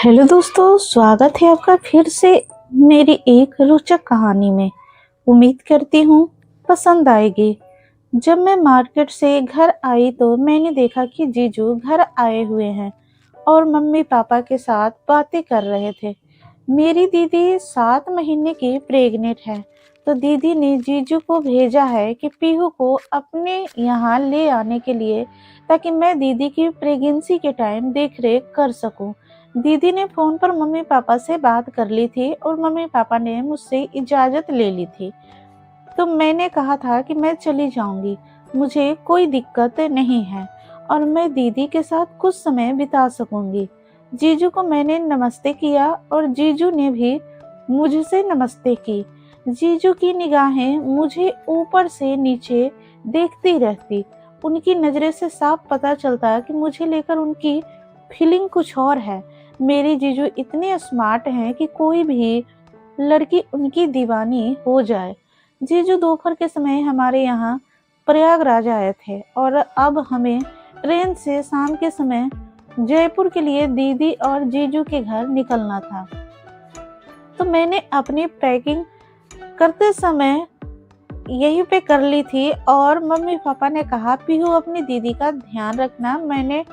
Hello दोस्तों, स्वागत है आपका फिर से मेरी एक रोचक कहानी में। उम्मीद करती हूँ पसंद आएगी। जब मैं मार्केट से घर आई तो मैंने देखा कि जीजू घर आए हुए हैं और मम्मी पापा के साथ बातें कर रहे थे। मेरी दीदी 7 महीने की प्रेग्नेंट है, तो दीदी ने जीजू को भेजा है कि पीहू को अपने यहाँ ले आने के लिए, ताकि मैं दीदी की प्रेगनेंसी के टाइम देख रेख कर सकूं। दीदी ने फोन पर मम्मी पापा से बात कर ली थी और मम्मी पापा ने मुझसे इजाजत ले ली थी। तो मैंने कहा था कि मैं चली जाऊंगी, मुझे कोई दिक्कत नहीं है और मैं दीदी के साथ कुछ समय बिता सकूंगी। जीजू को मैंने नमस्ते किया और जीजू ने भी मुझसे नमस्ते की। जीजू की निगाहें मुझे ऊपर से नीचे देखती रहती। उनकी नजरें से साफ पता चलता कि मुझे लेकर उनकी फीलिंग कुछ और है। मेरे जीजू इतने स्मार्ट हैं कि कोई भी लड़की उनकी दीवानी हो जाए। जीजू दोपहर के समय हमारे यहाँ प्रयागराज आए थे और अब हमें ट्रेन से शाम के समय जयपुर के लिए दीदी और जीजू के घर निकलना था। तो मैंने अपनी पैकिंग करते समय यहीं पे कर ली थी और मम्मी पापा ने कहा पीहू अपनी दीदी का ध्यान रखना। मैंने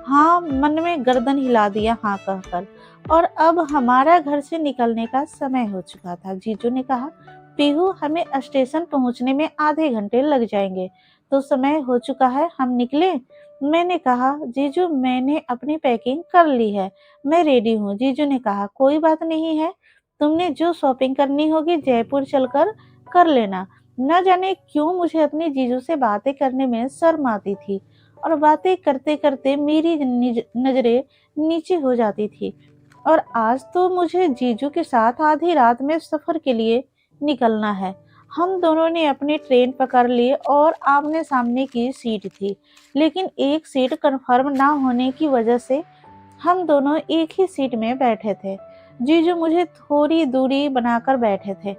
हाँ मन में गर्दन हिला दिया हाँ कहकर। और अब हमारा घर से निकलने का समय हो चुका था। जीजू ने कहा पीहू हमें स्टेशन पहुंचने में आधे घंटे लग जाएंगे, तो समय हो चुका है, हम निकले। मैंने कहा जीजू मैंने अपनी पैकिंग कर ली है, मैं रेडी हूँ। जीजू ने कहा कोई बात नहीं है, तुमने जो शॉपिंग करनी होगी जयपुर चलकर कर लेना। न जाने क्यों मुझे अपने जीजू से बातें करने में शर्म आती थी और बातें करते करते मेरी नजरें नीचे हो जाती थी। और आज तो मुझे जीजू के साथ आधी रात में सफर के लिए निकलना है। हम दोनों ने अपनी ट्रेन पकड़ ली और आमने सामने की सीट थी, लेकिन एक सीट कंफर्म ना होने की वजह से हम दोनों एक ही सीट में बैठे थे। जीजू मुझे थोड़ी दूरी बनाकर बैठे थे।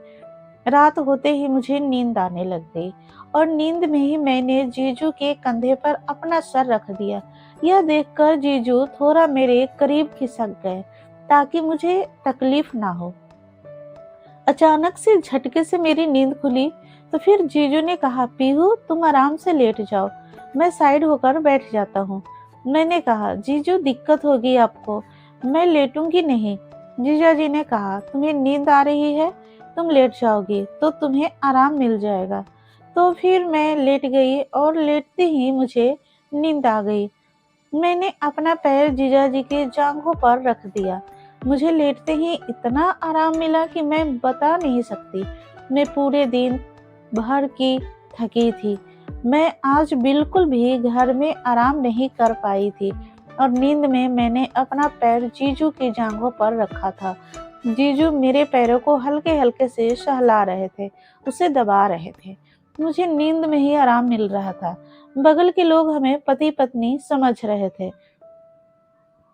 रात होते ही मुझे नींद आने लग गई और नींद में ही मैंने जीजू के कंधे पर अपना सर रख दिया। यह देखकर जीजू थोड़ा मेरे करीब खिसक गए ताकि मुझे तकलीफ ना हो। अचानक से झटके से मेरी नींद खुली तो फिर जीजू ने कहा पीहू तुम आराम से लेट जाओ, मैं साइड होकर बैठ जाता हूँ। मैंने कहा जीजू दिक्कत होगी आपको, मैं लेटूंगी नहीं। जीजा जी ने कहा तुम्हें नींद आ रही है, तुम लेट जाओगी तो तुम्हें आराम मिल जाएगा। तो फिर मैं लेट गई और लेटते ही मुझे नींद आ गई। मैंने अपना पैर जीजा जी के जांघों पर रख दिया। मुझे लेटते ही इतना आराम मिला कि मैं बता नहीं सकती। मैं पूरे दिन भर की थकी थी। मैं आज बिल्कुल भी घर में आराम नहीं कर पाई थी और नींद में मैंने अपना पैर जीजू की जांघों पर रखा था। जीजू मेरे पैरों को हल्के हल्के से सहला रहे थे, उसे दबा रहे थे। मुझे नींद में ही आराम मिल रहा था। बगल के लोग हमें पति पत्नी समझ रहे थे,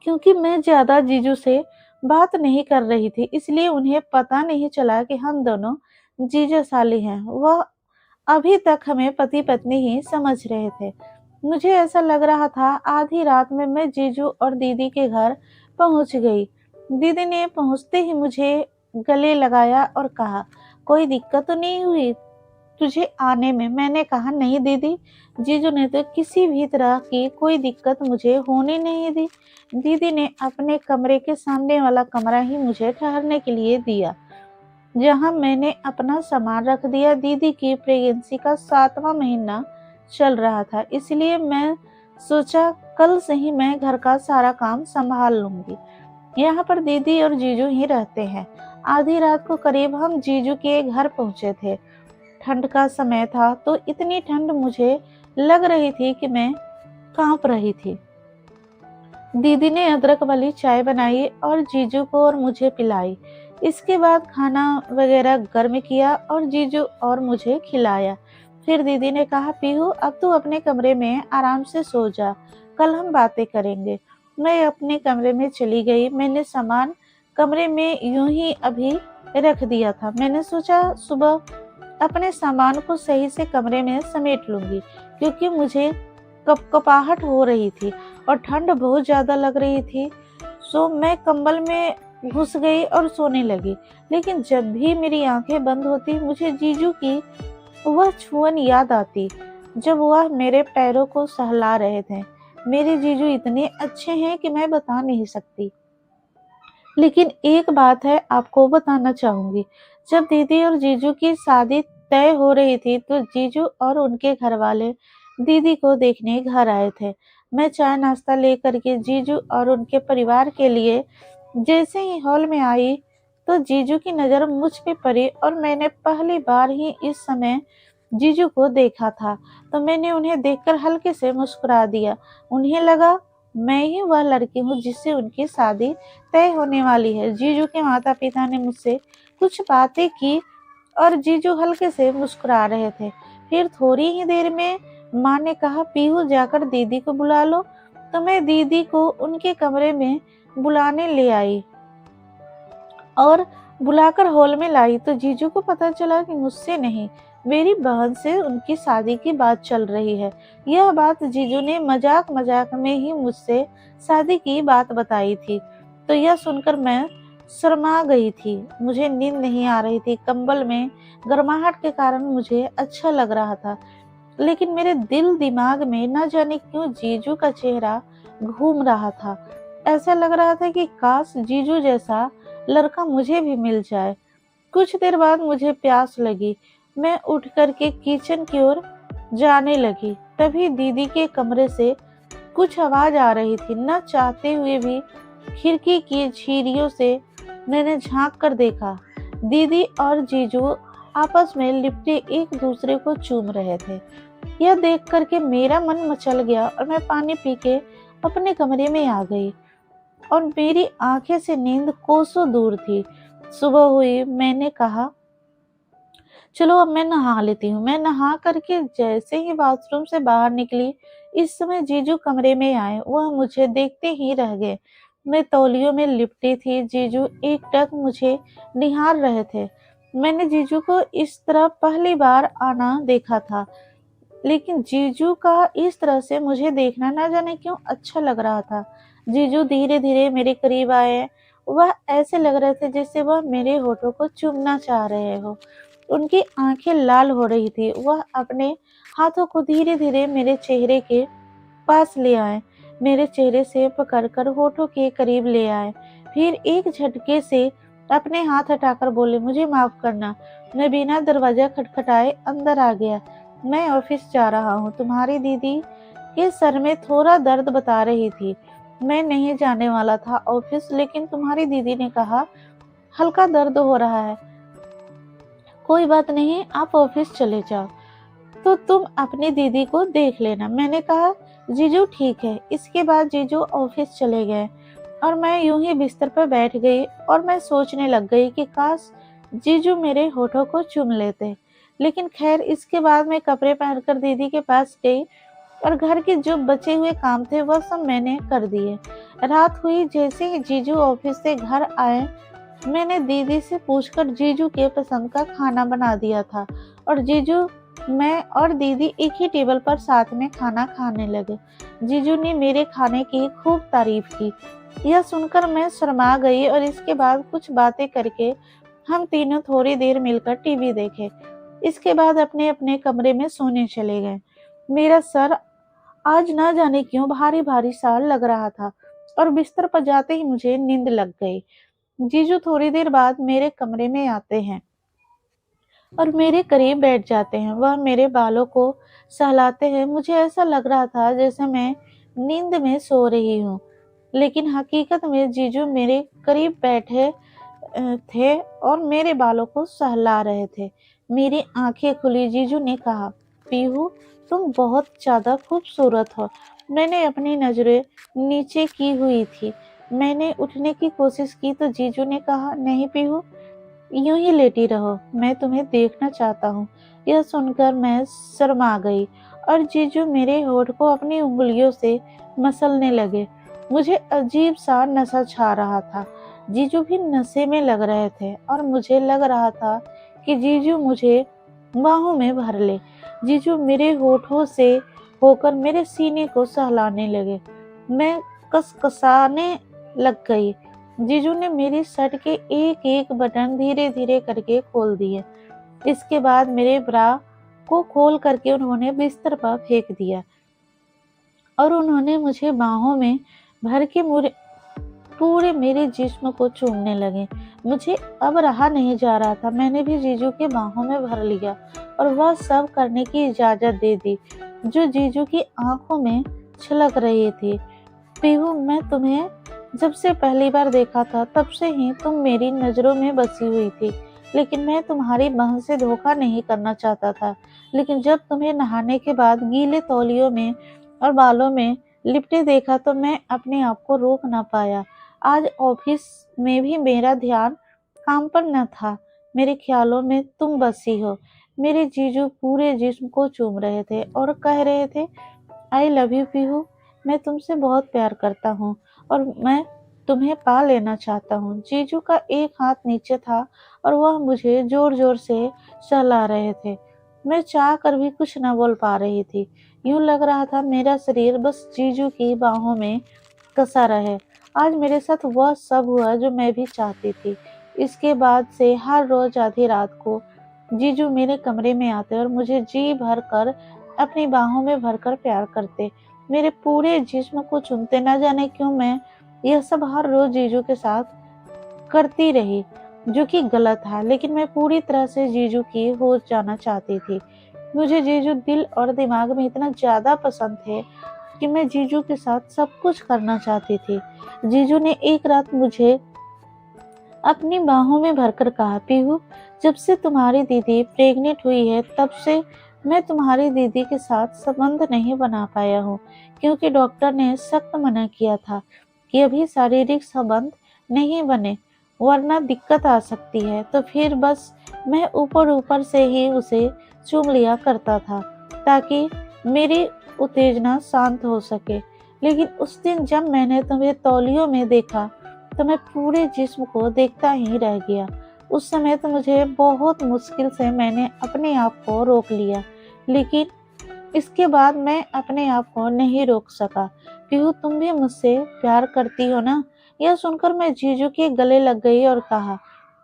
क्योंकि मैं ज्यादा जीजू से बात नहीं कर रही थी, इसलिए उन्हें पता नहीं चला कि हम दोनों जीजा साली हैं। वह अभी तक हमें पति पत्नी ही समझ रहे थे। मुझे ऐसा लग रहा था आधी रात में मैं जीजू और दीदी के घर पहुंच गई। दीदी ने पहुंचते ही मुझे गले लगाया और कहा कोई दिक्कत तो नहीं हुई तुझे आने में। मैंने कहा नहीं दीदी, जीजू ने तो किसी भी तरह की कोई दिक्कत मुझे होने नहीं दी। दीदी ने अपने कमरे के सामने वाला कमरा ही मुझे ठहरने के लिए दिया, जहां मैंने अपना सामान रख दिया। दीदी की प्रेगनेंसी का 7वां महीना चल रहा था, इसलिए मैं सोचा कल से ही मैं घर का सारा काम संभाल लूंगी। यहाँ पर दीदी और जीजू ही रहते हैं। आधी रात को करीब हम जीजू के घर पहुंचे थे। ठंड का समय था, तो इतनी ठंड मुझे लग रही थी कि मैं कांप रही थी। दीदी ने अदरक वाली चाय बनाई और जीजू को और मुझे पिलाई। इसके बाद खाना वगैरह गर्म किया और जीजू और मुझे खिलाया। फिर दीदी ने कहा पीहू अब तू अपने कमरे में आराम से सो जा, कल हम बातें करेंगे। मैं अपने कमरे में चली गई। मैंने सामान कमरे में यूं ही अभी रख दिया था। मैंने सोचा सुबह अपने सामान को सही से कमरे में समेट लूंगी, क्योंकि मुझे कपकपाहट हो रही थी और ठंड बहुत ज्यादा लग रही थी। सो मैं कंबल में घुस गई और सोने लगी। लेकिन जब भी मेरी आंखें बंद होती मुझे जीजू की वह छुअन याद आती, जब वह मेरे पैरों को सहला रहे थे। मेरे जीजू इतने अच्छे हैं कि मैं बता नहीं सकती। लेकिन एक बात है, आपको बताना चाहूंगी। जब दीदी और जीजू की शादी तय हो रही थी तो जीजू और उनके घर वाले दीदी को देखने घर आए थे। मैं चाय नाश्ता लेकर के जीजू और उनके परिवार के लिए जैसे ही हॉल में आई तो जीजू की नजर मुझ पे पड़ी और मैंने पहली बार ही इस समय जीजू को देखा था। तो मैंने उन्हें देखकर हल्के से मुस्कुरा दिया। उन्हें लगा मैं ही वह लड़की हूँ जिससे उनकी शादी तय होने वाली है। जीजू के माता पिता ने मुझसे कुछ बातें की और जीजू हल्के से मुस्कुरा रहे थे। फिर थोड़ी ही देर में माँ ने कहा, पीहू जाकर दीदी को बुला लो। तो मैं दीदी को उनके कमरे में बुलाने ले आई और बुलाकर हॉल में लाई तो जीजू को पता चला कि मुझसे नहीं, मेरी बहन से उनकी शादी की बात चल रही है। यह बात जीजू ने मजाक मजाक में ही मुझसे शादी की बात बताई थी। तो यह सुनकर मैं शर्मा गई थी। मुझे नींद नहीं आ रही थी। कंबल में गर्माहट के कारण मुझे अच्छा लग रहा था, लेकिन मेरे दिल दिमाग में न जाने क्यों जीजू का चेहरा घूम रहा था। ऐसा लग रहा था कि काश जीजू जैसा लड़का मुझे भी मिल जाए। कुछ देर बाद मुझे प्यास लगी। मैं उठ करके किचन की ओर जाने लगी। तभी दीदी के कमरे से कुछ आवाज आ रही थी। न चाहते हुए भी खिड़की की झिरियों से मैंने झांक कर देखा। दीदी और जीजू आपस में लिपटे एक दूसरे को चूम रहे थे। यह देख करके मेरा मन मचल गया और मैं पानी पी के अपने कमरे में आ गई और मेरी आंखें से नींद कोसों दूर थी। सुबह हुई, मैंने कहा चलो अब मैं नहा लेती हूँ। मैं नहा करके जैसे ही बाथरूम से बाहर निकली, इस समय जीजू कमरे में आए। वह मुझे देखते ही रह गए। मैं तौलियों में लिपटी थी। जीजू एकटक मुझे निहार रहे थे। मैंने जीजू को इस तरह पहली बार आना देखा था, लेकिन जीजू का इस तरह से मुझे देखना ना जाने क्यों अच्छा लग रहा था। जीजू धीरे धीरे मेरे करीब आए। वह ऐसे लग रहे थे जैसे वह मेरे होठों को चूमना चाह रहे हो। उनकी आंखें लाल हो रही थी। वह अपने हाथों को धीरे धीरे मेरे चेहरे के पास ले आए, मेरे चेहरे से पकड़कर होठों के करीब ले आए। फिर एक झटके से अपने हाथ हटाकर बोले, मुझे माफ करना। मैं बिना दरवाजा खटखटाए अंदर आ गया। मैं ऑफिस जा रहा हूँ। तुम्हारी दीदी के सर में थोड़ा दर्द बता रही थी। मैं नहीं जाने वाला था ऑफिस, लेकिन तुम्हारी दीदी ने कहा हल्का दर्द हो रहा है, कोई बात नहीं, आप ऑफिस चले जाओ, तो तुम अपनी दीदी को देख लेना। मैंने कहा जीजू ठीक है। इसके बाद जीजू ऑफिस चले गए और मैं यूं ही बिस्तर पर बैठ गई और मैं सोचने लग गई कि काश जीजू मेरे होठों को चूम लेते। लेकिन खैर, इसके बाद मैं कपड़े पहनकर दीदी के पास गई और घर के जो बचे हुए काम थे वह सब मैंने कर दिए। रात हुई। जैसे ही जीजू ऑफिस से घर आए, मैंने दीदी से पूछकर जीजू के पसंद का खाना बना दिया था और जीजू, मैं और दीदी एक ही टेबल पर साथ में खाना खाने लगे। जीजू ने मेरे खाने की खूब तारीफ की। यह सुनकर मैं शर्मा गई और इसके बाद कुछ बातें करके हम तीनों थोड़ी देर मिलकर टीवी देखे। इसके बाद अपने अपने कमरे में सोने चले गए। मेरा सर आज ना जाने क्यों भारी भारी सा लग रहा था और बिस्तर पर जाते ही मुझे नींद लग गई। जीजू थोड़ी देर बाद मेरे कमरे में आते हैं और मेरे करीब बैठ जाते हैं। वह मेरे बालों को सहलाते हैं। मुझे ऐसा लग रहा था जैसे मैं नींद में सो रही हूँ, लेकिन हकीकत में जीजू मेरे करीब बैठे थे और मेरे बालों को सहला रहे थे। मेरी आंखें खुली। जीजू ने कहा, पीहू तुम बहुत ज्यादा खूबसूरत हो। मैंने अपनी नजरें नीचे की हुई थी। मैंने उठने की कोशिश की तो जीजू ने कहा, नहीं पीहू, यूं ही लेटी रहो, मैं तुम्हें देखना चाहता हूँ। यह सुनकर मैं शर्मा गई और जीजू मेरे होठ को अपनी उंगलियों से मसलने लगे। मुझे अजीब सा नशा छा रहा था। जीजू भी नशे में लग रहे थे और मुझे लग रहा था कि जीजू मुझे बाहों में भर ले। जीजू मेरे होठों से होकर मेरे सीने को सहलाने लगे। मैं कसकसाने लग गई। जीजू ने मेरी शर्ट के एक एक बटन धीरे धीरे करके खोल दिए। इसके बाद मेरे ब्रा को खोल करके उन्होंने बिस्तर पर फेंक दिया और उन्होंने मुझे बाहों में भर के पूरे मेरे जिस्म को चूमने लगे। मुझे अब रहा नहीं जा रहा था। मैंने भी जीजू के बाहों में भर लिया और वह सब करने की इजाजत दे दी जो जीजू की आंखों में छलक रही थी। पीहू, मैं तुम्हें जब से पहली बार देखा था तब से ही तुम मेरी नजरों में बसी हुई थी, लेकिन मैं तुम्हारी बहन से धोखा नहीं करना चाहता था। लेकिन जब तुम्हें नहाने के बाद गीले तौलियों में और बालों में लिपटे देखा तो मैं अपने आप को रोक ना पाया। आज ऑफिस में भी मेरा ध्यान काम पर न था। मेरे ख्यालों में तुम बसी हो। मेरे जीजू पूरे जिस्म को चूम रहे थे और कह रहे थे, आई लव यू पीहू, मैं तुमसे बहुत प्यार करता हूँ और मैं तुम्हें पा लेना चाहता हूँ। जीजू का एक हाथ नीचे था और वह मुझे जोर जोर से सहला रहे थे। मैं चाह कर भी कुछ न बोल पा रही थी। यूं लग रहा था मेरा शरीर बस जीजू की बाहों में कसा रहे। आज मेरे साथ वह सब हुआ जो मैं भी चाहती थी। इसके बाद से हर रोज आधी रात को जीजू मेरे कमरे में आते और मुझे जी भर कर अपनी बाहों में भरकर प्यार करते, मेरे पूरे जिस्म को चूमते। न जाने क्यों मैं यह सब हर रोज जीजू के साथ करती रही, जो कि गलत था, लेकिन मैं पूरी तरह से जीजू की हो जाना चाहती थी। मुझे जीजू दिल और दिमाग में इतना ज्यादा पसंद थे कि मैं जीजू के साथ सब कुछ करना चाहती थी। जीजू ने एक रात मुझे अपनी बाहों में भरकर कहा, पीहू, जब से तुम्हारी दीदी प्रेग्नेंट हुई है तब से मैं तुम्हारी दीदी के साथ संबंध नहीं बना पाया हूँ, क्योंकि डॉक्टर ने सख्त मना किया था कि अभी शारीरिक संबंध नहीं बने वरना दिक्कत आ सकती है। तो फिर बस मैं ऊपर ऊपर से ही उसे चूम लिया करता था ताकि मेरी उत्तेजना शांत हो सके। लेकिन उस दिन जब मैंने तुम्हें तौलियों में देखा तो मैं पूरे जिस्म को देखता ही रह गया। उस समय तो मुझे बहुत मुश्किल से मैंने अपने आप को रोक लिया, लेकिन इसके बाद मैं अपने आप को नहीं रोक सका। पीहू, तुम भी मुझसे प्यार करती हो ना? यह सुनकर मैं जीजू के गले लग गई और कहा,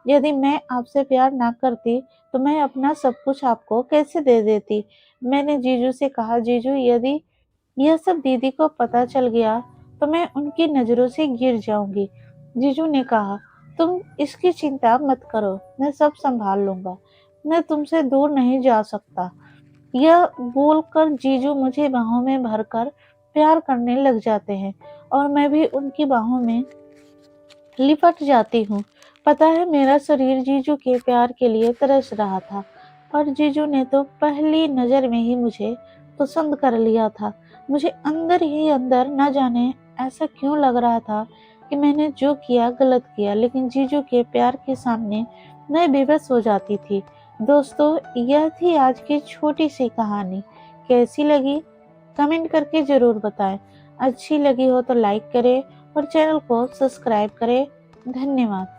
यदि मैं आपसे प्यार ना करती तो मैं अपना सब कुछ आपको कैसे दे देती। मैंने जीजू से कहा, जीजू, यदि यह सब दीदी को पता चल गया तो मैं उनकी नजरों से गिर जाऊंगी। जीजू ने कहा, तुम इसकी चिंता मत करो, मैं सब संभाल लूंगा, मैं तुमसे दूर नहीं जा सकता। यह बोलकर जीजू मुझे बाहों में भरकर प्यार करने लग जाते हैं और मैं भी उनकी बाहों में लिपट जाती हूँ। पता है, मेरा शरीर जीजू के प्यार के लिए तरस रहा था और जीजू ने तो पहली नजर में ही मुझे पसंद कर लिया था। मुझे अंदर ही अंदर न जाने ऐसा क्यों लग रहा था कि मैंने जो किया गलत किया, लेकिन जीजू के प्यार के सामने मैं बेबस हो जाती थी। दोस्तों, यह थी आज की छोटी सी कहानी। कैसी लगी कमेंट करके जरूर बताएं। अच्छी लगी हो तो लाइक करें और चैनल को सब्सक्राइब करें। धन्यवाद।